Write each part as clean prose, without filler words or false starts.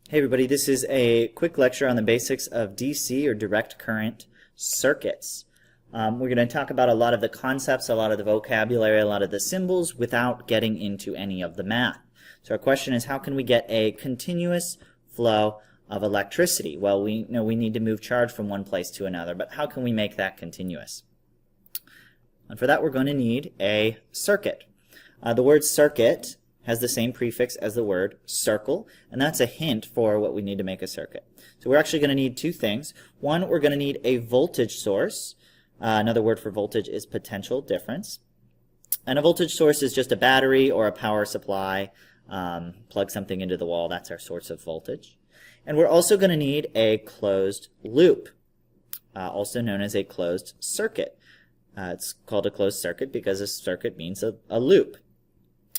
Hey everybody, this is a quick lecture on the basics of DC or direct current circuits. We're going to talk about a lot of the concepts, a lot of the vocabulary, a lot of the symbols without getting into any of the math. So our question is, how can we get a continuous flow of electricity? Well, we know we need to move charge from one place to another, but how can we make that continuous? And for that we're going to need a circuit. The word circuit has the same prefix as the word circle, and that's a hint for what we need to make a circuit. So we're actually going to need two things. One, we're going to need a voltage source. Another word for voltage is potential difference. And a voltage source is just a battery or a power supply. Plug something into the wall, that's our source of voltage. And we're also going to need a closed loop, also known as a closed circuit. It's called a closed circuit because a circuit means a loop.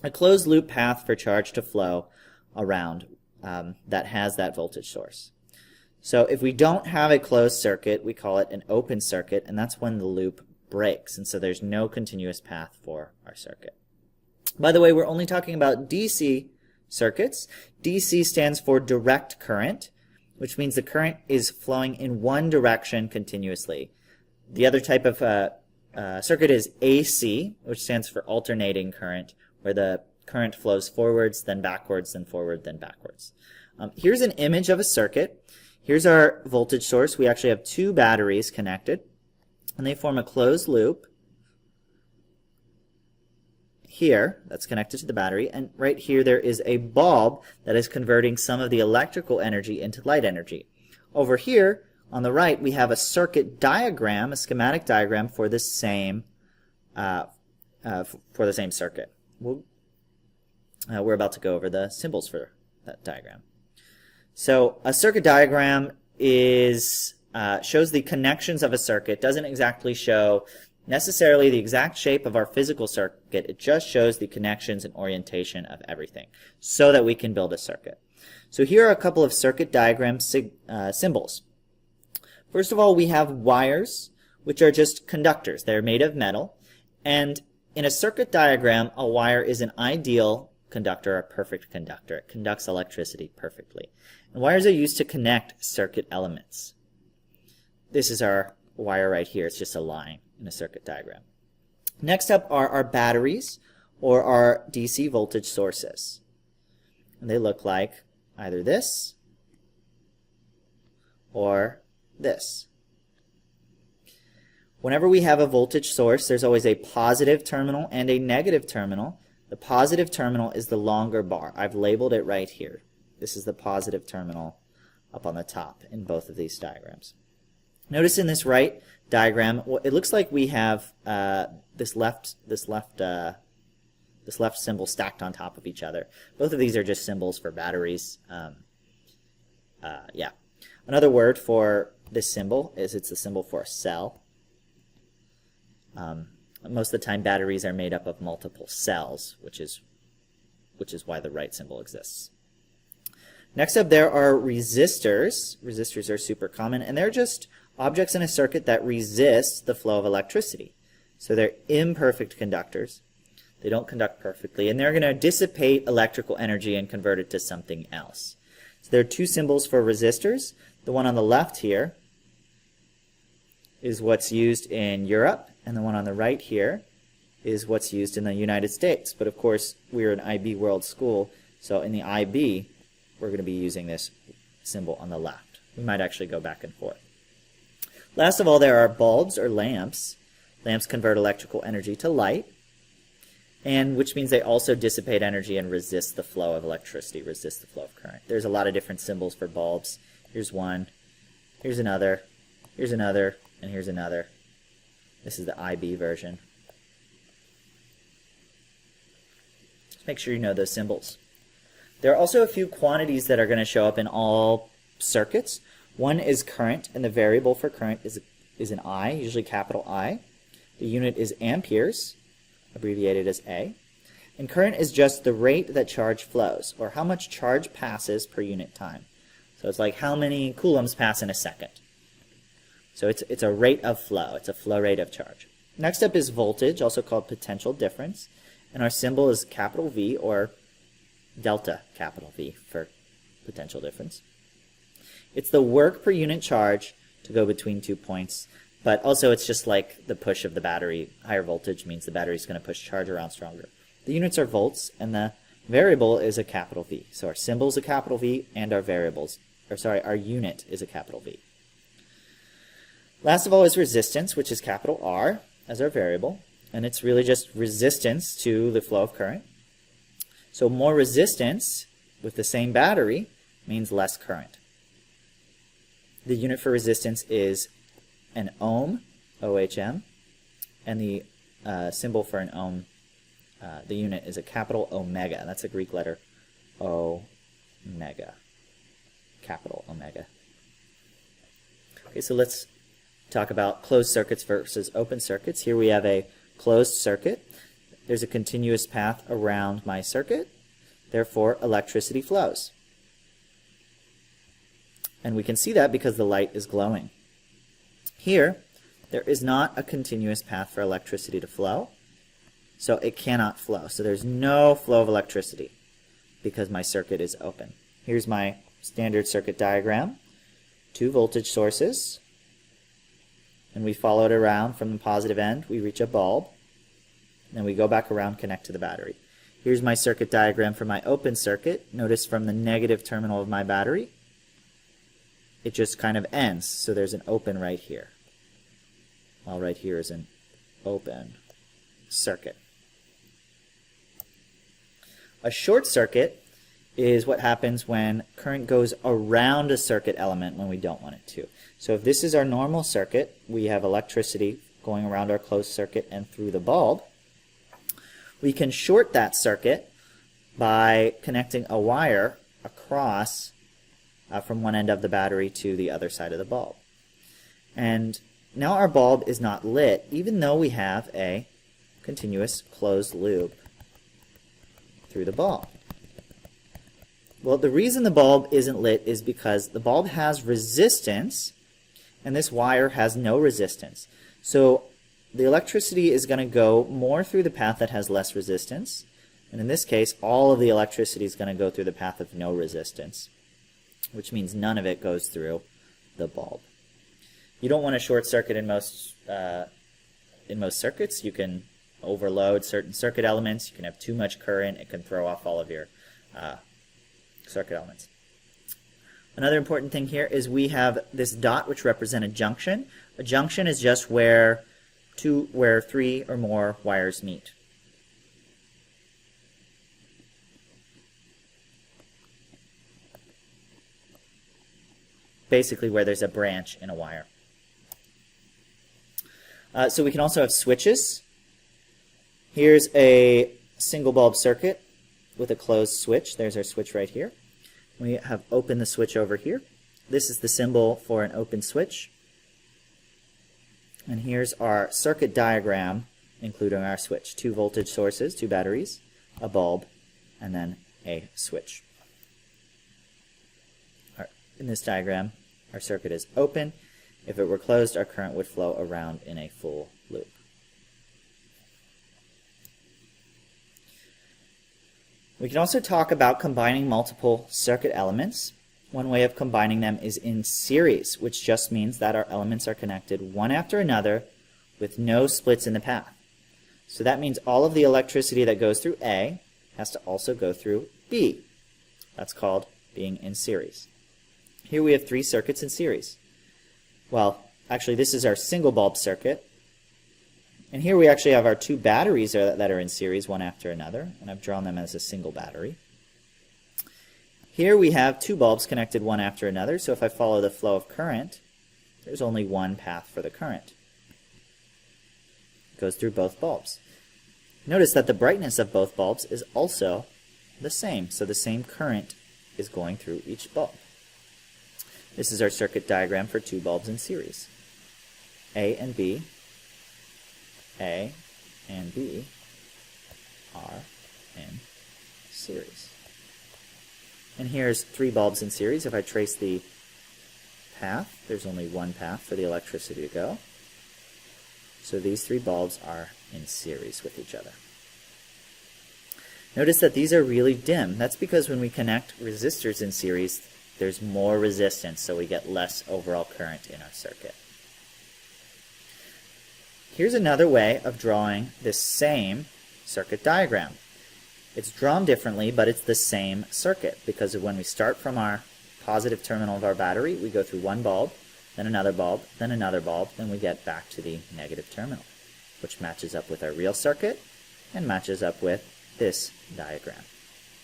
A closed loop path for charge to flow around that has that voltage source. So if we don't have a closed circuit, we call it an open circuit, and that's when the loop breaks, and so there's no continuous path for our circuit. By the way, we're only talking about DC circuits. DC stands for direct current, which means the current is flowing in one direction continuously. The other type of circuit is AC, which stands for alternating current, where the current flows forwards, then backwards, then forward, then backwards. Here's an image of a circuit. Here's our voltage source. We actually have two batteries connected, and they form a closed loop here that's connected to the battery, and right here there is a bulb that is converting some of the electrical energy into light energy. Over here on the right we have a circuit diagram, a schematic diagram for the same circuit. We're about to go over the symbols for that diagram. So a circuit diagram is shows the connections of a circuit. Doesn't exactly show necessarily the exact shape of our physical circuit. It just shows the connections and orientation of everything so that we can build a circuit. So here are a couple of circuit diagram symbols. First of all, we have wires, which are just conductors. They're made of metal, and in a circuit diagram, a wire is an ideal conductor, a perfect conductor. It conducts electricity perfectly. And wires are used to connect circuit elements. This is our wire right here. It's just a line in a circuit diagram. Next up are our batteries, or our DC voltage sources. And they look like either this or this. Whenever we have a voltage source, there's always a positive terminal and a negative terminal. The positive terminal is the longer bar. I've labeled it right here. This is the positive terminal up on the top in both of these diagrams. Notice in this right diagram, it looks like we have this left symbol stacked on top of each other. Both of these are just symbols for batteries. Yeah. Another word for this symbol is it's a symbol for a cell. Most of the time batteries are made up of multiple cells, which is why the right symbol exists. Next up, there are resistors. Resistors are super common, and they're just objects in a circuit that resist the flow of electricity. So they're imperfect conductors. They don't conduct perfectly, and they're going to dissipate electrical energy and convert it to something else. So there are two symbols for resistors. The one on the left here is what's used in Europe, and the one on the right here is what's used in the United States. But of course, we're an IB World School, so in the IB, we're going to be using this symbol on the left. We might actually go back and forth. Last of all, there are bulbs or lamps. Lamps convert electrical energy to light, and which means they also dissipate energy and resist the flow of electricity, resist the flow of current. There's a lot of different symbols for bulbs. Here's one, here's another, and here's another. This is the IB version. Just make sure you know those symbols. There are also a few quantities that are going to show up in all circuits. One is current, and the variable for current is an I, usually capital I. The unit is amperes, abbreviated as A. And current is just the rate that charge flows, or how much charge passes per unit time. So it's like how many coulombs pass in a second. So it's a rate of flow. It's a flow rate of charge. Next up is voltage, also called potential difference. And our symbol is capital V, or delta capital V for potential difference. It's the work per unit charge to go between 2 points, but also it's just like the push of the battery. Higher voltage means the battery is going to push charge around stronger. The units are volts, and the variable is a capital V. So our symbol is a capital V, and our our unit is a capital V. Last of all is resistance, which is capital R as our variable, and it's really just resistance to the flow of current. So more resistance with the same battery means less current. The unit for resistance is an ohm, OHM, and the symbol for an ohm, the unit is a capital omega. That's a Greek letter, omega, capital omega. Okay, so let's talk about closed circuits versus open circuits. Here we have a closed circuit. There's a continuous path around my circuit. Therefore, electricity flows. And we can see that because the light is glowing. Here, there is not a continuous path for electricity to flow, so it cannot flow. So there's no flow of electricity because my circuit is open. Here's my standard circuit diagram. 2 voltage sources, and we follow it around from the positive end. We reach a bulb, then we go back around, connect to the battery. Here's my circuit diagram for my open circuit. Notice from the negative terminal of my battery, it just kind of ends. So there's an open right here. Well, right here is an open circuit. A short circuit is what happens when current goes around a circuit element when we don't want it to. So if this is our normal circuit, we have electricity going around our closed circuit and through the bulb. We can short that circuit by connecting a wire across from one end of the battery to the other side of the bulb. And now our bulb is not lit, even though we have a continuous closed loop through the bulb. Well, the reason the bulb isn't lit is because the bulb has resistance, and this wire has no resistance. So the electricity is going to go more through the path that has less resistance, and in this case, all of the electricity is going to go through the path of no resistance, which means none of it goes through the bulb. You don't want a short circuit in most circuits. You can overload certain circuit elements. You can have too much current. It can throw off all of your circuit elements. Another important thing here is we have this dot which represents a junction. A junction is just where 3 or more wires meet. Basically where there's a branch in a wire. So we can also have switches. Here's a single bulb circuit with a closed switch. There's our switch right here. We have open the switch over here. This is the symbol for an open switch. And here's our circuit diagram, including our switch. 2 voltage sources, 2 batteries, a bulb, and then a switch. In this diagram, our circuit is open. If it were closed, our current would flow around in a full loop. We can also talk about combining multiple circuit elements. One way of combining them is in series, which just means that our elements are connected one after another with no splits in the path. So that means all of the electricity that goes through A has to also go through B. That's called being in series. Here we have 3 circuits in series. Well, actually this is our single bulb circuit. And here we actually have our 2 batteries that are in series, one after another, and I've drawn them as a single battery. Here we have 2 bulbs connected one after another, so if I follow the flow of current, there's only one path for the current. It goes through both bulbs. Notice that the brightness of both bulbs is also the same, so the same current is going through each bulb. This is our circuit diagram for 2 bulbs in series. A and B are in series. And here's 3 bulbs in series. If I trace the path, there's only one path for the electricity to go. So these 3 bulbs are in series with each other. Notice that these are really dim. That's because when we connect resistors in series, there's more resistance, so we get less overall current in our circuit. Here's another way of drawing this same circuit diagram. It's drawn differently, but it's the same circuit, because when we start from our positive terminal of our battery, we go through one bulb, then another bulb, then another bulb, then we get back to the negative terminal, which matches up with our real circuit and matches up with this diagram.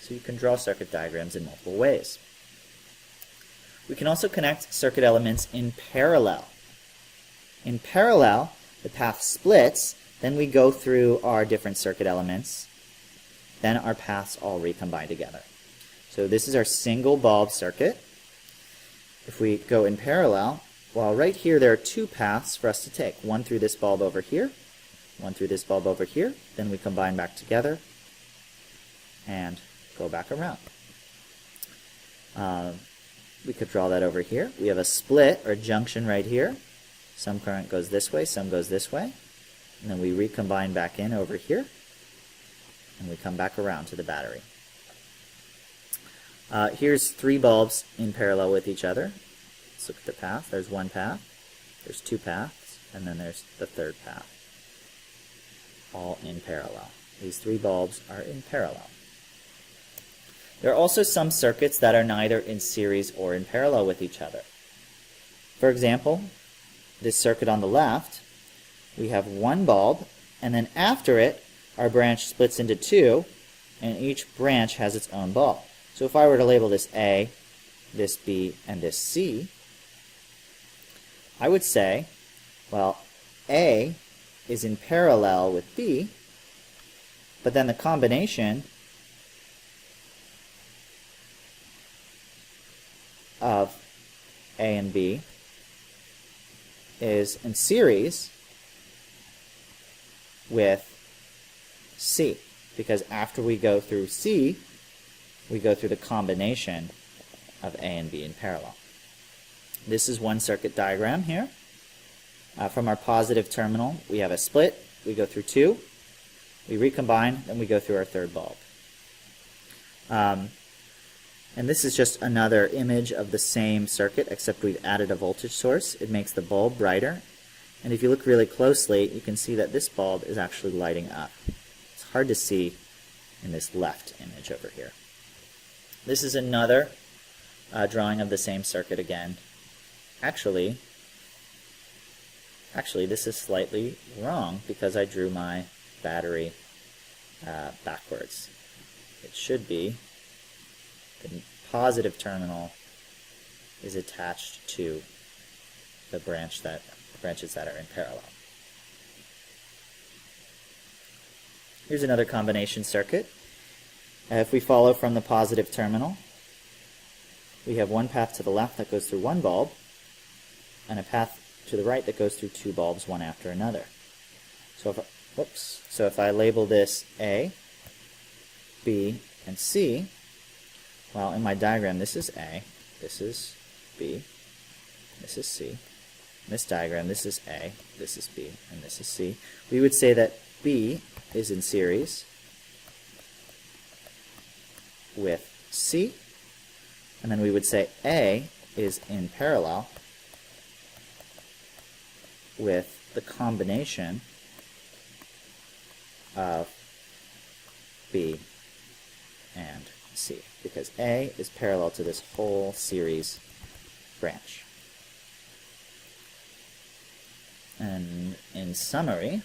So you can draw circuit diagrams in multiple ways. We can also connect circuit elements in parallel. In parallel, the path splits, then we go through our different circuit elements, then our paths all recombine together. So this is our single bulb circuit. If we go in parallel, well, right here there are two paths for us to take. One through this bulb over here, one through this bulb over here, then we combine back together and go back around. We could draw that over here. We have a split or junction right here. Some current goes this way, some goes this way. And then we recombine back in over here, and we come back around to the battery. Here's three bulbs in parallel with each other. Let's look at the path. There's one path, there's two paths, and then there's the third path. All in parallel. These three bulbs are in parallel. There are also some circuits that are neither in series or in parallel with each other. For example, this circuit on the left, we have one bulb, and then after it, our branch splits into two, and each branch has its own bulb. So if I were to label this A, this B, and this C, I would say, well, A is in parallel with B, but then the combination of A and B is in series with C, because after we go through C, we go through the combination of A and B in parallel. This is one circuit diagram here. From our positive terminal, we have a split. We go through two. We recombine, then we go through our third bulb. And this is just another image of the same circuit, except we've added a voltage source. It makes the bulb brighter. And if you look really closely, you can see that this bulb is actually lighting up. It's hard to see in this left image over here. This is another drawing of the same circuit again. Actually, this is slightly wrong because I drew my battery backwards. It should be the positive terminal is attached to the branches that are in parallel. Here's another combination circuit. If we follow from the positive terminal, we have one path to the left that goes through one bulb, and a path to the right that goes through two bulbs, one after another. So if I label this A, B, and C, well, in my diagram, this is A, this is B, this is C. In this diagram, this is A, this is B, and this is C. We would say that B is in series with C, and then we would say A is in parallel with the combination of B and C, because A is parallel to this whole series branch. And in summary,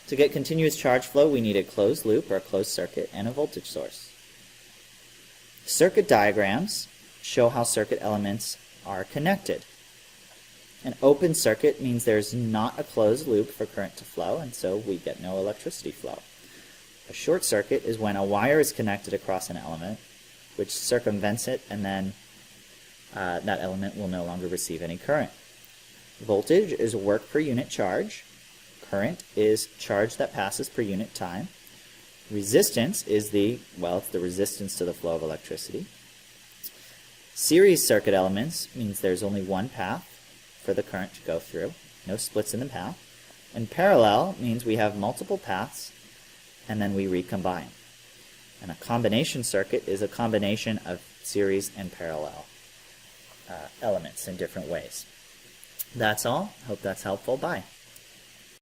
to get continuous charge flow, we need a closed loop or a closed circuit and a voltage source. Circuit diagrams show how circuit elements are connected. An open circuit means there's not a closed loop for current to flow, and so we get no electricity flow. A short circuit is when a wire is connected across an element, which circumvents it, and then that element will no longer receive any current. Voltage is work per unit charge. Current is charge that passes per unit time. Resistance is it's the resistance to the flow of electricity. Series circuit elements means there's only one path for the current to go through, no splits in the path. And parallel means we have multiple paths and then we recombine. And a combination circuit is a combination of series and parallel elements in different ways. That's all. Hope that's helpful. Bye.